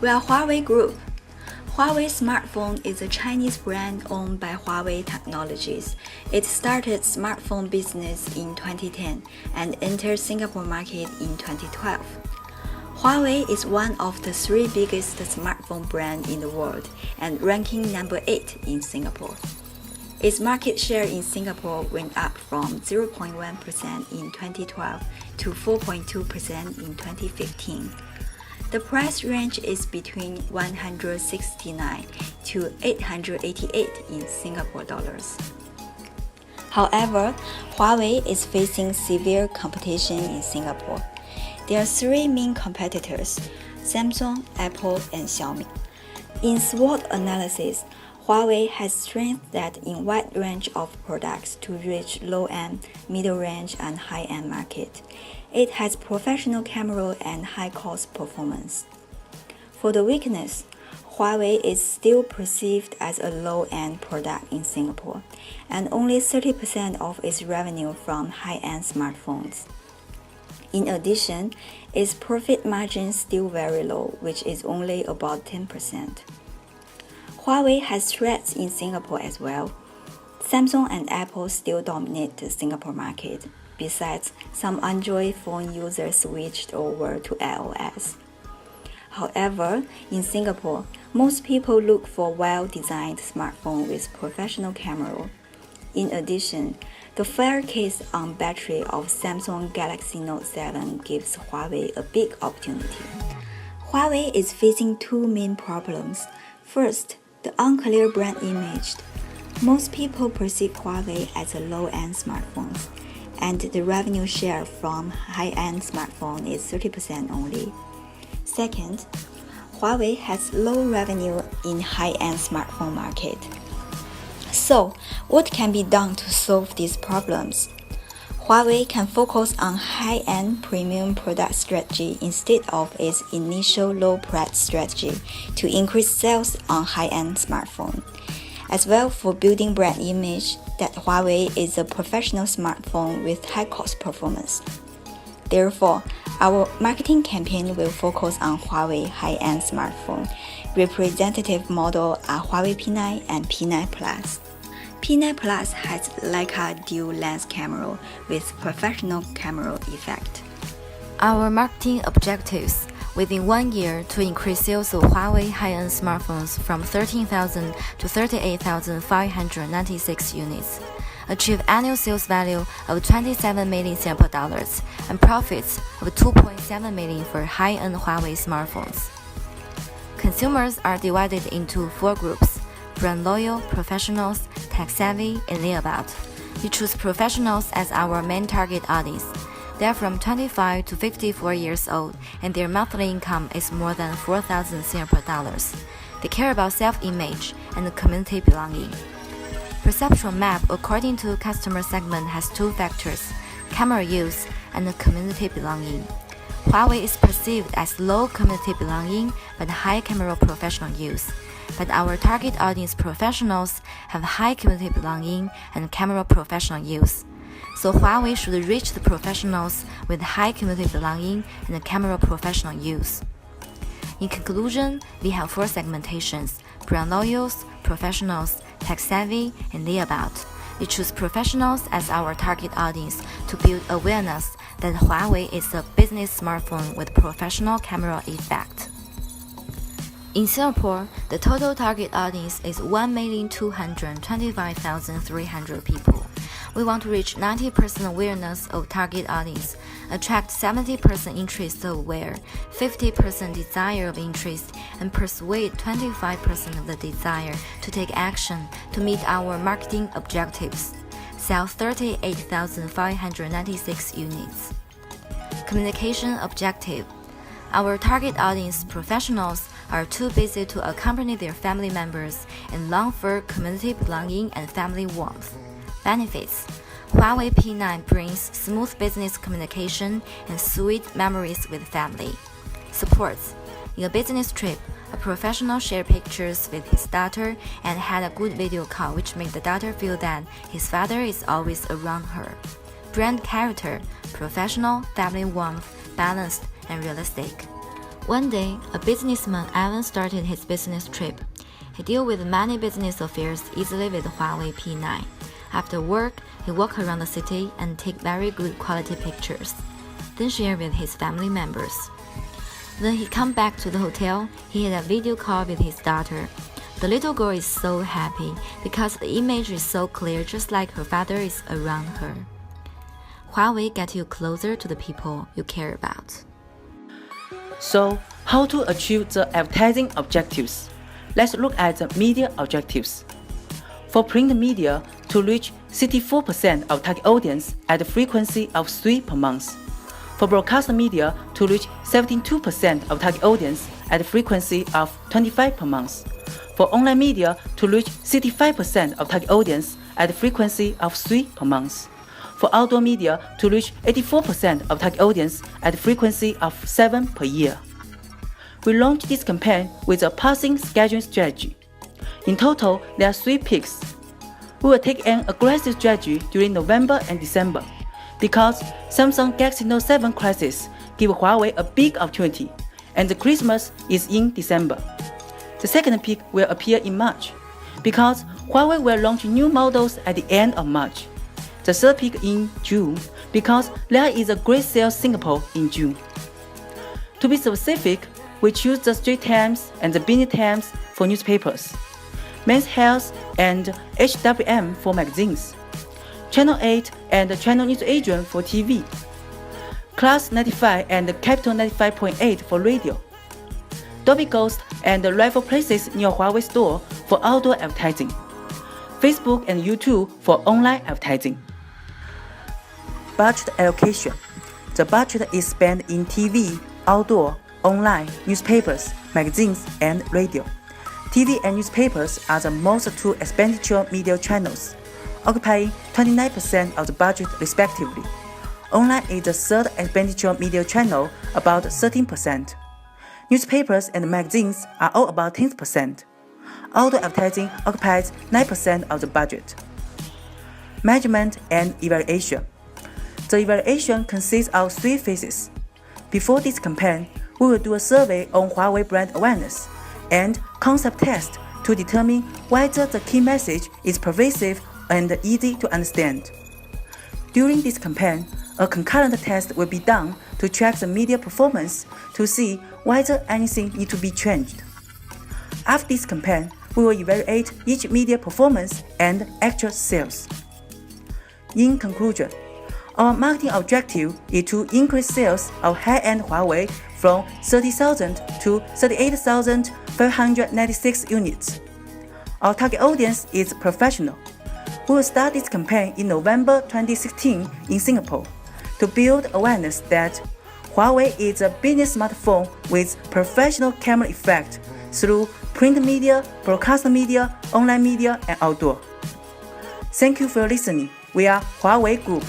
We are Huawei Group. Huawei smartphone is a Chinese brand owned by Huawei Technologies. It started smartphone business in 2010 and entered Singapore market in 2012. Huawei is one of the 3 biggest smartphone brands in the world and ranking number 8 in Singapore. Its market share in Singapore went up from 0.1% in 2012 to 4.2% in 2015. The price range is between 169 to 888 in Singapore dollars. However, Huawei is facing severe competition in Singapore. There are 3 main competitors: Samsung, Apple, and Xiaomi. In SWOT analysis, Huawei has strengthened that in wide range of products to reach low-end, middle-range, and high-end market. It has professional camera and high-cost performance. For the weakness, Huawei is still perceived as a low-end product in Singapore, and only 30% of its revenue from high-end smartphones. In addition, its profit margin is still very low, which is only about 10%. Huawei has threats in Singapore as well. Samsung and Apple still dominate the Singapore market. Besides, some Android phone users switched over to iOS. However, in Singapore, most people look for well-designed smartphone with professional camera. In addition, the fire case on battery of Samsung Galaxy Note 7 gives Huawei a big opportunity. Huawei is facing 2 main problems. First, the unclear brand image. Most people perceive Huawei as a low-end smartphone, and the revenue share from high-end smartphone is 30% only. Second, Huawei has low revenue in high-end smartphone market. So, what can be done to solve these problems? Huawei can focus on high-end premium product strategy instead of its initial low-price strategy to increase sales on high-end smartphone. As well for building brand image that Huawei is a professional smartphone with high-cost performance. Therefore, our marketing campaign will focus on Huawei high-end smartphone. Representative model are Huawei P9 and P9 Plus. P9 Plus has Leica dual-lens camera with professional camera effect. Our marketing objectives within 1 year to increase sales of Huawei high-end smartphones from 13,000 to 38,596 units, achieve annual sales value of 27 million Singapore dollars and profits of 2.7 million for high-end Huawei smartphones. Consumers are divided into 4 groups: brand loyal, professionals, tech-savvy, and layabout. We choose professionals as our main target audience. They are from 25 to 54 years old, and their monthly income is more than 4,000 Singapore dollars. They care about self-image and community belonging. Perception map according to customer segment has 2 factors: camera use and community belonging. Huawei is perceived as low community belonging but high camera professional use. But our target audience professionals have high community belonging and camera professional use. So Huawei should reach the professionals with high community belonging and camera professional use. In conclusion, we have 4 segmentations: brand loyals, professionals, tech-savvy, and layabout. We choose professionals as our target audience to build awareness that Huawei is a business smartphone with professional camera effect. In Singapore, the total target audience is 1,225,300 people. We want to reach 90% awareness of target audience, attract 70% interest of aware, 50% desire of interest, and persuade 25% of the desire to take action to meet our marketing objectives. Sell 38,596 units. Communication objective. Our target audience professionals are too busy to accompany their family members and long for community belonging and family warmth. Benefits. Huawei P9 brings smooth business communication and sweet memories with family. Supports. In a business trip, a professional shared pictures with his daughter and had a good video call which made the daughter feel that his father is always around her. Brand character, professional, family warmth, balanced, and realistic. One day, a businessman Alan started his business trip. He dealt with many business affairs easily with Huawei P9. After work, he walked around the city and take very good quality pictures, then share with his family members. When he come back to the hotel, he had a video call with his daughter. The little girl is so happy because the image is so clear, just like her father is around her. Huawei gets you closer to the people you care about. So, how to achieve the advertising objectives? Let's look at the media objectives. For print media, to reach 64% of target audience at a frequency of 3 per month. For broadcast media, to reach 72% of target audience at a frequency of 25 per month. For online media, to reach 65% of target audience at a frequency of 3 per month. For outdoor media, to reach 84% of target audience at a frequency of 7 per year. We launched this campaign with a passing scheduling strategy. In total, there are 3 peaks. We will take an aggressive strategy during November and December because Samsung Galaxy Note 7 crisis give Huawei a big opportunity, and the Christmas is in December. The second peak will appear in March because Huawei will launch new models at the end of March. The third peak in June because there is a great sale in Singapore in June. To be specific, we choose the Straits Times and the Business Times for newspapers, Men's Health and HWM for magazines, Channel 8 and Channel News Asia for TV, Class 95 and Capital 95.8 for radio, Dolby Ghost and Rival Places near Huawei store for outdoor advertising, Facebook and YouTube for online advertising. Budget allocation. The budget is spent in TV, outdoor, online, newspapers, magazines, and radio. TV and newspapers are the most two expenditure media channels, occupying 29% of the budget respectively. Online is the third expenditure media channel, about 13%. Newspapers and magazines are all about 10%. Outdoor advertising occupies 9% of the budget. Measurement and evaluation. The evaluation consists of 3 phases. Before this campaign, we will do a survey on Huawei brand awareness and concept test to determine whether the key message is pervasive and easy to understand. During this campaign, a concurrent test will be done to track the media performance to see whether anything needs to be changed. After this campaign, we will evaluate each media performance and actual sales. In conclusion, our marketing objective is to increase sales of high-end Huawei from 30,000 to 38,596 units. Our target audience is professional. We will start this campaign in November 2016 in Singapore to build awareness that Huawei is a business smartphone with professional camera effect through print media, broadcast media, online media, and outdoor. Thank you for listening. We are Huawei Group.